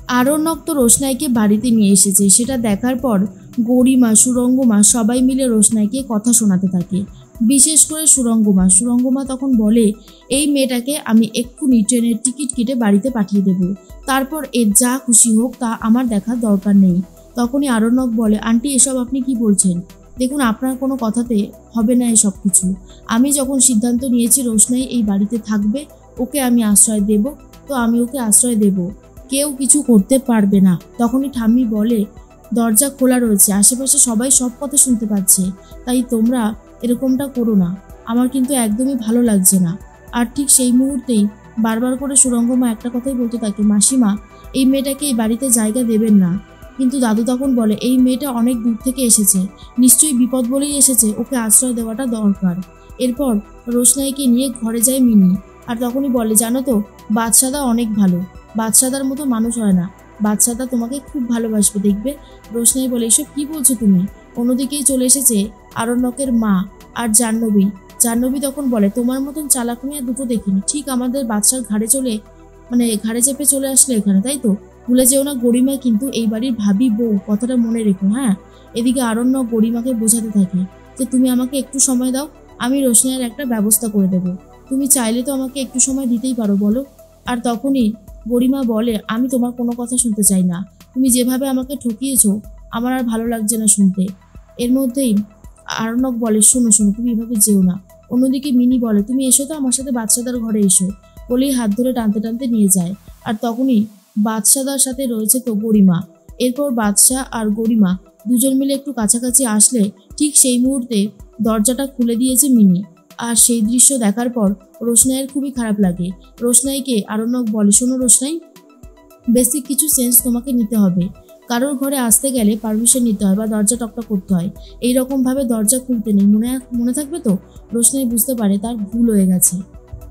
আরণ্যক তো রোশনাইকে বাড়িতে নিয়ে এসেছে। সেটা দেখার পর গরিমা, সুরঙ্গমা সবাই মিলে রোশনাইকে কথা শোনাতে থাকে। বিশেষ করে সুরঙ্গমা তখন বলে, এই মেয়েটাকে আমি এক্ষুনি ট্রেনের টিকিট কেটে বাড়িতে পাঠিয়ে দেব, তারপর এর যা খুশি হোক তা আমার দেখার দরকার নেই। তখনই আরণ্যক বলে, আন্টি এসব আপনি কি বলছেন? দেখুন, আপনার কোনো কথাতে হবে না এসব কিছু। আমি যখন সিদ্ধান্ত নিয়েছি রোশনাই এই বাড়িতে থাকবে, ওকে আমি আশ্রয় দেব, তো আমি ওকে আশ্রয় দেব, কেউ কিছু করতে পারবে না। তখনই ঠাম্মি বলে, দরজা খোলা রয়েছে, আশেপাশে সবাই সব কথা শুনতে পাচ্ছে, তাই তোমরা এরকমটা করো না, আমার কিন্তু একদমই ভালো লাগছে না। আর ঠিক সেই মুহূর্তেই বারবার করে সুরঙ্গমা একটা কথাই বলতে থাকে, মাসিমা এই মেয়েটাকে এই বাড়িতে জায়গা দেবেন না। কিন্তু দাদু তখন বলে, এই মেয়েটা অনেক দূর থেকে এসেছে, নিশ্চয়ই বিপদ বলেই এসেছে, ওকে আশ্রয় দেওয়াটা দরকার। এরপর রোশনাইকে নিয়ে ঘরে যায় মিনি। আর তখনই বলে, জানো তো, বাদশাদা অনেক ভালো, বাদশাদার মতো মানুষ হয় না, বাদশাদা তোমাকে খুব ভালোবাসবে দেখবে। রোশনাই বলে, এসব কি বলছো তুমি? অন্যদিকেই চলে এসেছে আরণ্যকের মা আর জাহ্নবী তখন বলে, তোমার মতন চালাক মেয়ে দুটো দেখিনি, ঠিক আমাদের বাদশার ঘাড়ে চেপে চলে আসলে এখানে, তাই তো? ভুলে যেও না, গরিমা কিন্তু এই বাড়ির ভাবি বউ, কথাটা মনে রেখো, হ্যাঁ। এদিকে আরণ্যক গরিমাকে বোঝাতে থাকে যে, তুমি আমাকে একটু সময় দাও, আমি রোশনাইয়ের একটা ব্যবস্থা করে দেবো, তুমি চাইলে তো আমাকে একটু সময় দিতেই পারো, বলো। আর তখনই গরিমা বলে, আমি তোমার কোনো কথা শুনতে চাই না, তুমি যেভাবে আমাকে ঠকিয়েছো আমার আর ভালো লাগছে না শুনতে। এর মধ্যেই আরণ্যক বলে, শোনো শোনো, তুমি এভাবে যেও না। অন্যদিকে মিনি বলে, তুমি এসো তো আমার সাথে বাদশাদার ঘরে এসো, বলেই হাত ধরে টানতে টানতে নিয়ে যায়। আর তখনই বাদশাদার সাথে রয়েছে তো গরিমা। এরপর বাদশা আর গরিমা দুজন মিলে একটু কাছাকাছি আসলে ঠিক সেই মুহূর্তে দরজাটা খুলে দিয়েছে মিনি। আর সেই দৃশ্য দেখার পর রোশনাইয়ের খুবই খারাপ লাগে। রোশনাইকে আরণ্যক বলে, শোনো রোশনাই, বেসিক কিছু সেন্স তোমাকে নিতে হবে। কারোর ঘরে আসতে গেলে পারমিশন নিতে হয় বা দরজা টকটক করতে হয়, এইরকমভাবে দরজা খুলতে নেই, মনে থাকবে তো? রোশনাই বুঝতে পারে তার ভুল হয়ে গেছে।